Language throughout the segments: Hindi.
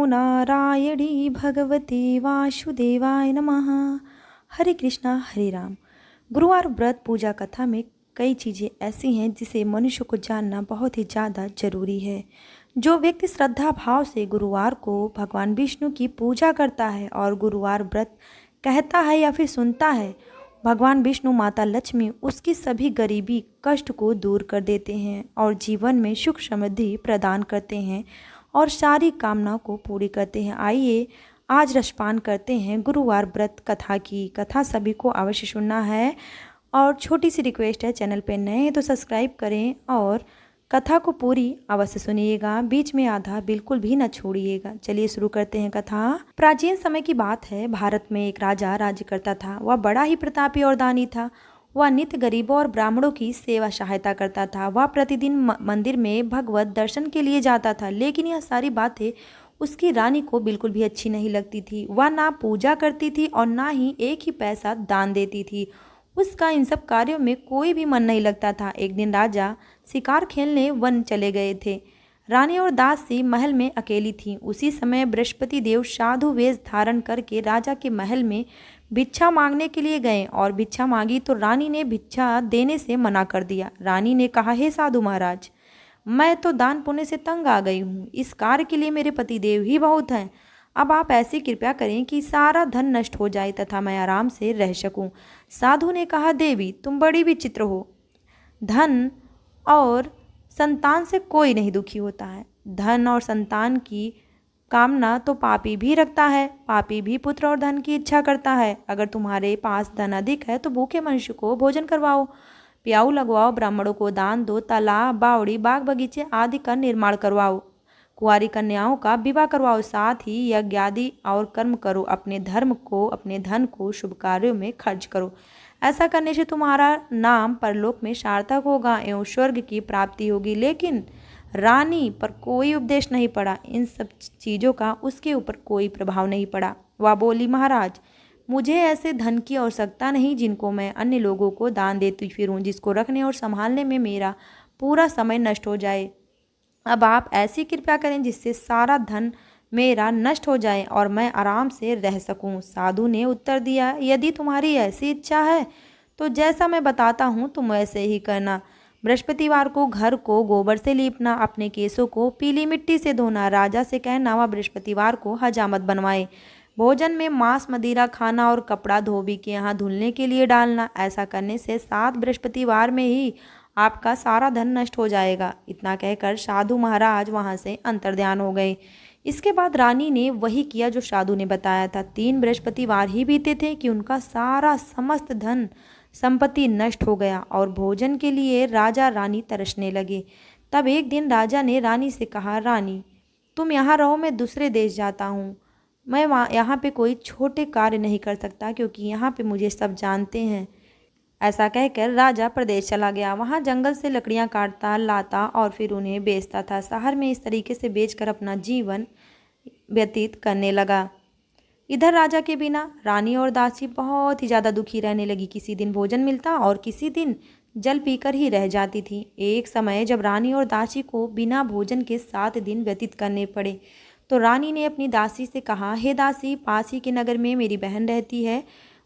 नारायणी भगवते वासुदेवाय नमः। हरे कृष्णा हरे राम। गुरुवार व्रत पूजा कथा में कई चीज़ें ऐसी हैं जिसे मनुष्य को जानना बहुत ही ज़्यादा जरूरी है। जो व्यक्ति श्रद्धा भाव से गुरुवार को भगवान विष्णु की पूजा करता है और गुरुवार व्रत कहता है या फिर सुनता है, भगवान विष्णु माता लक्ष्मी उसकी सभी गरीबी कष्ट को दूर कर देते हैं और जीवन में सुख समृद्धि प्रदान करते हैं और सारी कामनाओं को पूरी करते हैं। आइए आज रसपान करते हैं गुरुवार व्रत कथा की। कथा सभी को अवश्य सुनना है और छोटी सी रिक्वेस्ट है, चैनल पे नए हैं तो सब्सक्राइब करें और कथा को पूरी अवश्य सुनिएगा, बीच में आधा बिल्कुल भी न छोड़िएगा। चलिए शुरू करते हैं कथा। प्राचीन समय की बात है। भारत में एक राजा राज्य करता था। वह बड़ा ही प्रतापी और दानी था। वह नित्य गरीबों और ब्राह्मणों की सेवा सहायता करता था। वह प्रतिदिन मंदिर में भगवत दर्शन के लिए जाता था, लेकिन यह सारी बातें उसकी रानी को बिल्कुल भी अच्छी नहीं लगती थी। वह ना पूजा करती थी और ना ही एक ही पैसा दान देती थी। उसका इन सब कार्यों में कोई भी मन नहीं लगता था। एक दिन राजा शिकार खेलने वन चले गए थे। रानी और दासी महल में अकेली थीं। उसी समय बृहस्पति देव साधु वेश धारण करके राजा के महल में भिक्षा मांगने के लिए गए और भिक्षा मांगी तो रानी ने भिक्षा देने से मना कर दिया। रानी ने कहा, हे साधु महाराज, मैं तो दान पुण्य से तंग आ गई हूँ। इस कार्य के लिए मेरे पति देव ही बहुत हैं। अब आप ऐसी कृपया करें कि सारा धन नष्ट हो जाए तथा मैं आराम से रह सकूं। साधु ने कहा, देवी तुम बड़ी विचित्र हो। धन और संतान से कोई नहीं दुखी होता है। धन और संतान की कामना तो पापी भी रखता है। पापी भी पुत्र और धन की इच्छा करता है। अगर तुम्हारे पास धन अधिक है तो भूखे मनुष्य को भोजन करवाओ, प्याऊ लगवाओ, ब्राह्मणों को दान दो, तालाब बावड़ी बाग बगीचे आदि का निर्माण करवाओ, कुंवारी कन्याओं का विवाह करवाओ, साथ ही यज्ञ आदि और कर्म करो। अपने धन को शुभ कार्यों में खर्च करो। ऐसा करने से तुम्हारा नाम परलोक में सार्थक होगा एवं स्वर्ग की प्राप्ति होगी। लेकिन रानी पर कोई उपदेश नहीं पड़ा। इन सब चीज़ों का उसके ऊपर कोई प्रभाव नहीं पड़ा। वह बोली, महाराज, मुझे ऐसे धन की आवश्यकता नहीं जिनको मैं अन्य लोगों को दान देती फिरूं, जिसको रखने और संभालने में मेरा पूरा समय नष्ट हो जाए। अब आप ऐसी कृपया करें जिससे सारा धन मेरा नष्ट हो जाए और मैं आराम से रह सकूं। साधु ने उत्तर दिया, यदि तुम्हारी ऐसी इच्छा है तो जैसा मैं बताता हूं तुम वैसे ही करना। बृहस्पतिवार को घर को गोबर से लीपना, अपने केसों को पीली मिट्टी से धोना, राजा से कहना वह बृहस्पतिवार को हजामत बनवाए, भोजन में मांस मदिरा खाना और कपड़ा धोबी के यहाँ धुलने के लिए डालना। ऐसा करने से 7 बृहस्पतिवार में ही आपका सारा धन नष्ट हो जाएगा। इतना कहकर साधु महाराज वहाँ से अंतर्ध्यान हो गए। इसके बाद रानी ने वही किया जो साधु ने बताया था। 3 बृहस्पतिवार ही बीते थे कि उनका सारा समस्त धन संपत्ति नष्ट हो गया और भोजन के लिए राजा रानी तरसने लगे। तब एक दिन राजा ने रानी से कहा, रानी तुम यहाँ रहो, मैं दूसरे देश जाता हूँ। मैं यहाँ पे कोई छोटे कार्य नहीं कर सकता क्योंकि यहाँ पे मुझे सब जानते हैं। ऐसा कहकर राजा प्रदेश चला गया। वहाँ जंगल से लकड़ियाँ काटता लाता और फिर उन्हें बेचता था। शहर में इस तरीके से बेचकर अपना जीवन व्यतीत करने लगा। इधर राजा के बिना रानी और दासी बहुत ही ज़्यादा दुखी रहने लगी। किसी दिन भोजन मिलता और किसी दिन जल पीकर ही रह जाती थी। एक समय जब रानी और दासी को बिना भोजन के 7 दिन व्यतीत करने पड़े तो रानी ने अपनी दासी से कहा, हे दासी, पास ही के नगर में मेरी बहन रहती है।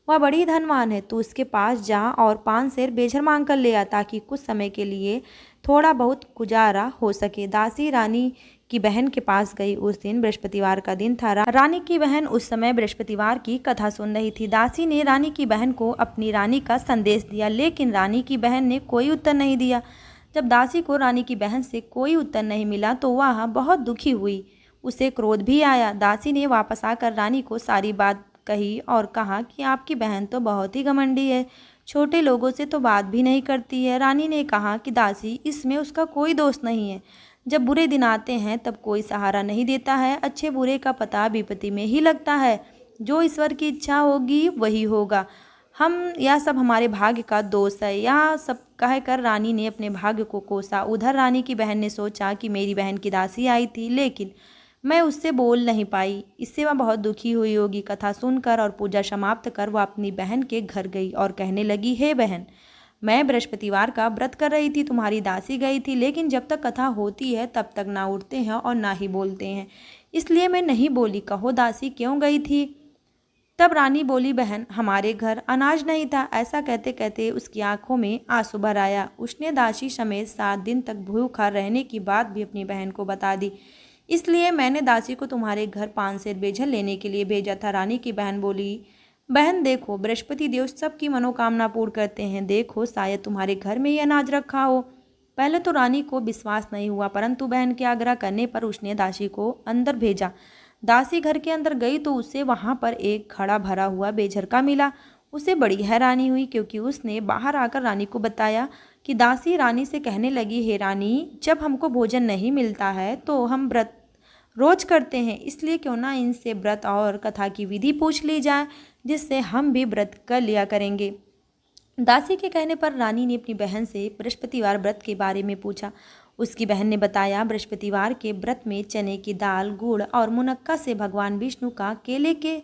वह बड़ी धनवान है। तू उसके पास जा और 5 सेर बेझर मांग कर ले आ ताकि कुछ समय के लिए थोड़ा बहुत गुजारा हो सके। दासी रानी की बहन के पास गई। उस दिन बृहस्पतिवार का दिन था। रानी की बहन उस समय बृहस्पतिवार की कथा सुन रही थी। दासी ने रानी की बहन को अपनी रानी का संदेश दिया, लेकिन रानी की बहन ने कोई उत्तर नहीं दिया। जब दासी को रानी की बहन से कोई उत्तर नहीं मिला तो वह बहुत दुखी हुई। उसे क्रोध भी आया। दासी ने वापस आकर रानी को सारी बात कही और कहा कि आपकी बहन तो बहुत ही घमंडी है, छोटे लोगों से तो बात भी नहीं करती है। रानी ने कहा कि दासी, इसमें उसका कोई दोष नहीं है। जब बुरे दिन आते हैं तब कोई सहारा नहीं देता है। अच्छे बुरे का पता विपत्ति में ही लगता है। जो ईश्वर की इच्छा होगी वही होगा। यह सब हमारे भाग्य का दोष है। यह सब कहकर रानी ने अपने भाग्य को कोसा। उधर रानी की बहन ने सोचा कि मेरी बहन की दासी आई थी, लेकिन मैं उससे बोल नहीं पाई। इससे वह बहुत दुखी हुई होगी। कथा सुनकर और पूजा समाप्त कर वह अपनी बहन के घर गई और कहने लगी, हे बहन, मैं बृहस्पतिवार का व्रत कर रही थी, तुम्हारी दासी गई थी, लेकिन जब तक कथा होती है तब तक ना उठते हैं और ना ही बोलते हैं, इसलिए मैं नहीं बोली। कहो दासी क्यों गई थी? तब रानी बोली, बहन हमारे घर अनाज नहीं था। ऐसा कहते कहते उसकी आंखों में आंसू भर आया। उसने दासी समेत 7 दिन तक भूखा रहने की बात भी अपनी बहन को बता दी। इसलिए मैंने दासी को तुम्हारे घर 5 सेर बेजल लेने के लिए भेजा था। रानी की बहन बोली, बहन देखो, बृहस्पति देव सबकी मनोकामना पूर्ण करते हैं। देखो शायद तुम्हारे घर में ही अनाज रखा हो। पहले तो रानी को विश्वास नहीं हुआ, परंतु बहन के आग्रह करने पर उसने दासी को अंदर भेजा। दासी घर के अंदर गई तो उसे वहां पर एक खड़ा भरा हुआ बेझरका मिला। उसे बड़ी हैरानी हुई, क्योंकि उसने बाहर आकर रानी को बताया कि दासी रानी से कहने लगी, हे रानी, जब हमको भोजन नहीं मिलता है तो हम व्रत रोज करते हैं, इसलिए क्यों ना इनसे व्रत और कथा की विधि पूछ ली जाए, जिससे हम भी व्रत कर लिया करेंगे। दासी के कहने पर रानी ने अपनी बहन से बृहस्पतिवार व्रत के बारे में पूछा। उसकी बहन ने बताया, बृहस्पतिवार के व्रत में चने की दाल, गुड़ और मुनक्का से भगवान विष्णु का केले के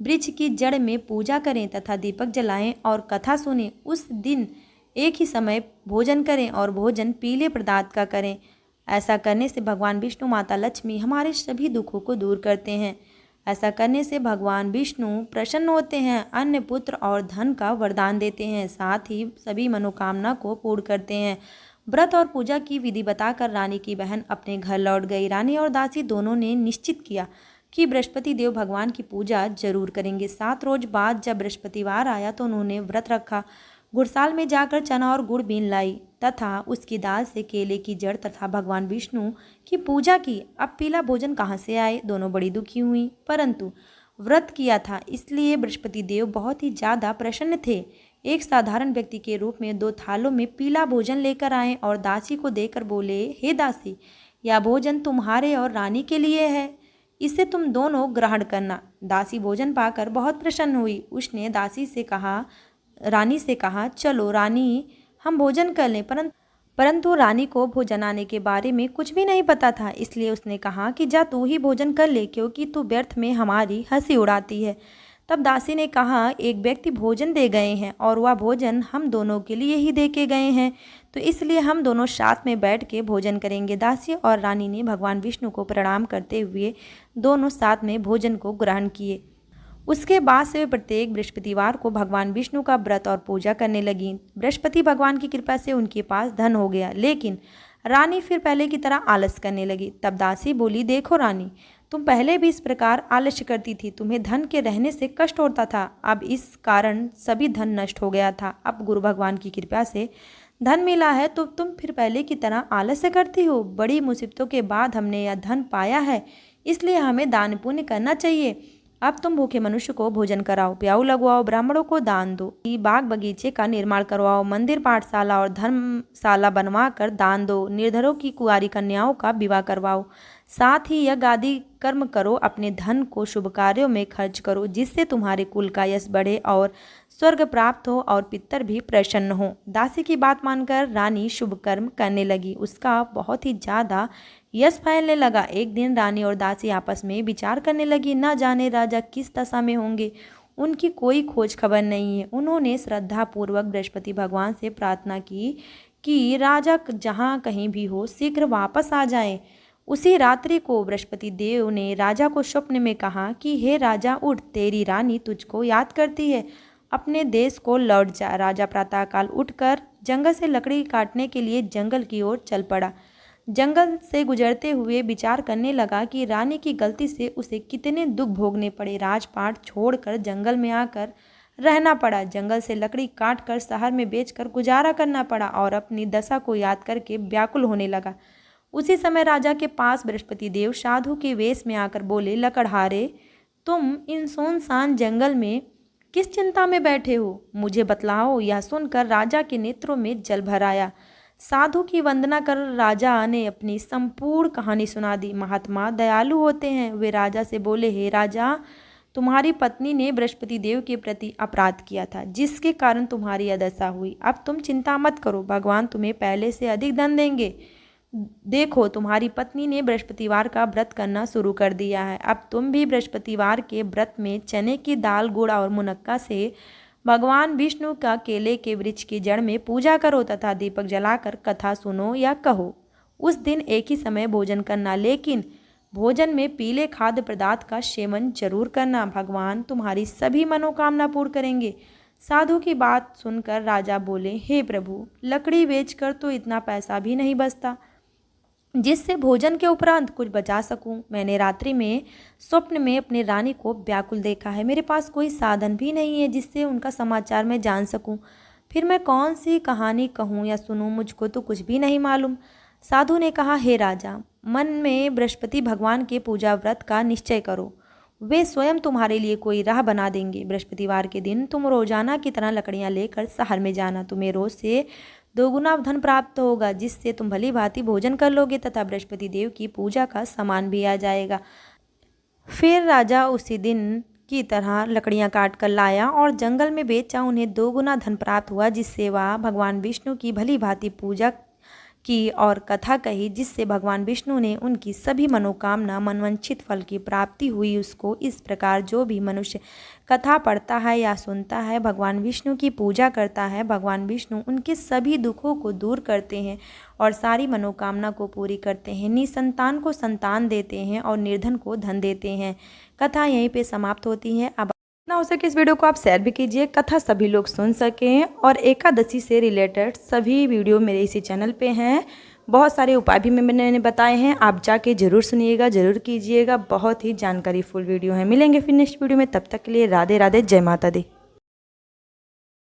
वृक्ष की जड़ में पूजा करें तथा दीपक जलाएं और कथा सुनें। उस दिन एक ही समय भोजन करें और भोजन पीले पदार्थ का करें। ऐसा करने से भगवान विष्णु माता लक्ष्मी हमारे सभी दुखों को दूर करते हैं। ऐसा करने से भगवान विष्णु प्रसन्न होते हैं, अन्य पुत्र और धन का वरदान देते हैं, साथ ही सभी मनोकामना को पूर्ण करते हैं। व्रत और पूजा की विधि बताकर रानी की बहन अपने घर लौट गई। रानी और दासी दोनों ने निश्चित किया कि बृहस्पति देव भगवान की पूजा जरूर करेंगे। 7 रोज बाद जब बृहस्पतिवार आया तो उन्होंने व्रत रखा। गुड़साल में जाकर चना और गुड़ बीन लाई तथा उसकी दाल से केले की जड़ तथा भगवान विष्णु की पूजा की। अब पीला भोजन कहाँ से आए? दोनों बड़ी दुखी हुई, परंतु व्रत किया था इसलिए बृहस्पति देव बहुत ही ज़्यादा प्रसन्न थे। एक साधारण व्यक्ति के रूप में 2 थालों में पीला भोजन लेकर आए और दासी को देकर बोले, हे दासी, यह भोजन तुम्हारे और रानी के लिए है, इसे तुम दोनों ग्रहण करना। दासी भोजन पाकर बहुत प्रसन्न हुई। उसने रानी से कहा, चलो रानी, हम भोजन कर लें। परंतु रानी को भोजन आने के बारे में कुछ भी नहीं पता था, इसलिए उसने कहा कि जा तू ही भोजन कर ले, क्योंकि तू व्यर्थ में हमारी हंसी उड़ाती है। तब दासी ने कहा, एक व्यक्ति भोजन दे गए हैं और वह भोजन हम दोनों के लिए ही दे के गए हैं, तो इसलिए हम दोनों साथ में बैठ के भोजन करेंगे। दासी और रानी ने भगवान विष्णु को प्रणाम करते हुए दोनों साथ में भोजन को ग्रहण किए। उसके बाद से वे प्रत्येक बृहस्पतिवार को भगवान विष्णु का व्रत और पूजा करने लगी। बृहस्पति भगवान की कृपा से उनके पास धन हो गया, लेकिन रानी फिर पहले की तरह आलस करने लगी। तब दासी बोली, देखो रानी, तुम पहले भी इस प्रकार आलस्य करती थी, तुम्हें धन के रहने से कष्ट होता था, अब इस कारण सभी धन नष्ट हो गया था। अब गुरु भगवान की कृपा से धन मिला है तो तुम फिर पहले की तरह आलस्य करती हो। बड़ी मुसीबतों के बाद हमने यह धन पाया है, इसलिए हमें दान पुण्य करना चाहिए। अब तुम भूखे मनुष्य को भोजन कराओ, प्याऊ लगवाओ, ब्राह्मणों को दान दो, बाग बगीचे का निर्माण करवाओ, मंदिर पाठशाला और धर्मशाला बनवा कर दान दो, निर्धनों की कुंवारी कन्याओं का विवाह करवाओ, साथ ही यज्ञ आदि कर्म करो, अपने धन को शुभ कार्यों में खर्च करो, जिससे तुम्हारे कुल का यश बढ़े और स्वर्ग प्राप्त हो और पितर भी प्रसन्न हो। दासी की बात मानकर रानी शुभ कर्म करने लगी। उसका बहुत ही ज़्यादा यश फैलने लगा। एक दिन रानी और दासी आपस में विचार करने लगी, न जाने राजा किस दशा में होंगे, उनकी कोई खोज खबर नहीं है। उन्होंने श्रद्धापूर्वक बृहस्पति भगवान से प्रार्थना की कि राजा जहाँ कहीं भी हो शीघ्र वापस आ जाए। उसी रात्रि को बृहस्पति देव ने राजा को स्वप्न में कहा कि हे राजा, उठ, तेरी रानी तुझको याद करती है, अपने देश को लौट जा। राजा प्रातःकाल उठकर जंगल से लकड़ी काटने के लिए जंगल की ओर चल पड़ा। जंगल से गुजरते हुए विचार करने लगा कि रानी की गलती से उसे कितने दुख भोगने पड़े। राजपाट छोड़कर जंगल में आकर रहना पड़ा, जंगल से लकड़ी काट कर शहर में बेचकर गुजारा करना पड़ा और अपनी दशा को याद करके व्याकुल होने लगा। उसी समय राजा के पास बृहस्पति देव साधु के वेश में आकर बोले, लकड़हारे, तुम इन सुनसान जंगल में किस चिंता में बैठे हो, मुझे बतलाओ। यह सुनकर राजा के नेत्रों में जल भर आया। साधु की वंदना कर राजा ने अपनी संपूर्ण कहानी सुना दी। महात्मा दयालु होते हैं। वे राजा से बोले, हे राजा, तुम्हारी पत्नी ने बृहस्पति देव के प्रति अपराध किया था, जिसके कारण तुम्हारी अदशा हुई। अब तुम चिंता मत करो, भगवान तुम्हें पहले से अधिक धन देंगे। देखो, तुम्हारी पत्नी ने बृहस्पतिवार का व्रत करना शुरू कर दिया है। अब तुम भी बृहस्पतिवार के व्रत में चने की दाल, गुड़ और मुनक्का से भगवान विष्णु का केले के वृक्ष की जड़ में पूजा करो तथा दीपक जलाकर कथा सुनो या कहो। उस दिन एक ही समय भोजन करना, लेकिन भोजन में पीले खाद्य पदार्थ का सेवन जरूर करना। भगवान तुम्हारी सभी मनोकामना पूर्ण करेंगे। साधु की बात सुनकर राजा बोले, हे प्रभु, लकड़ी बेचकर तो इतना पैसा भी नहीं बचता जिससे भोजन के उपरांत कुछ बचा सकूं। मैंने रात्रि में स्वप्न में अपनी रानी को व्याकुल देखा है। मेरे पास कोई साधन भी नहीं है जिससे उनका समाचार मैं जान सकूं। फिर मैं कौन सी कहानी कहूं या सुनूं, मुझको तो कुछ भी नहीं मालूम। साधु ने कहा, हे राजा, मन में बृहस्पति भगवान के पूजा व्रत का निश्चय करो। वे स्वयं तुम्हारे लिए कोई राह बना देंगे। बृहस्पतिवार के दिन तुम रोजाना की तरह लकड़ियां लेकर शहर में जाना। तुम्हें रोज से दोगुना धन प्राप्त होगा, जिससे तुम भली भांति भोजन कर लोगे तथा बृहस्पति देव की पूजा का सामान भी आ जाएगा। फिर राजा उसी दिन की तरह लकड़ियां काट कर लाया और जंगल में बेचा। उन्हें दोगुना धन प्राप्त हुआ, जिससे वह भगवान विष्णु की भली भांति पूजा की और कथा कही, जिससे भगवान विष्णु ने उनकी सभी मनोकामना मनवांछित फल की प्राप्ति हुई। उसको इस प्रकार जो भी मनुष्य कथा पढ़ता है या सुनता है, भगवान विष्णु की पूजा करता है, भगवान विष्णु उनके सभी दुखों को दूर करते हैं और सारी मनोकामना को पूरी करते हैं। निसंतान को संतान देते हैं और निर्धन को धन देते हैं। कथा यहीं पे समाप्त होती है। अब जितना हो सके इस वीडियो को आप शेयर भी कीजिए, कथा सभी लोग सुन सकें। और एकादशी से रिलेटेड सभी वीडियो मेरे इसी चैनल पे हैं। बहुत सारे उपाय भी मैंने बताए हैं, आप जाके ज़रूर सुनिएगा, ज़रूर कीजिएगा। बहुत ही जानकारी फुल वीडियो है। मिलेंगे फिर नेक्स्ट वीडियो में, तब तक के लिए राधे राधे, जय माता दी।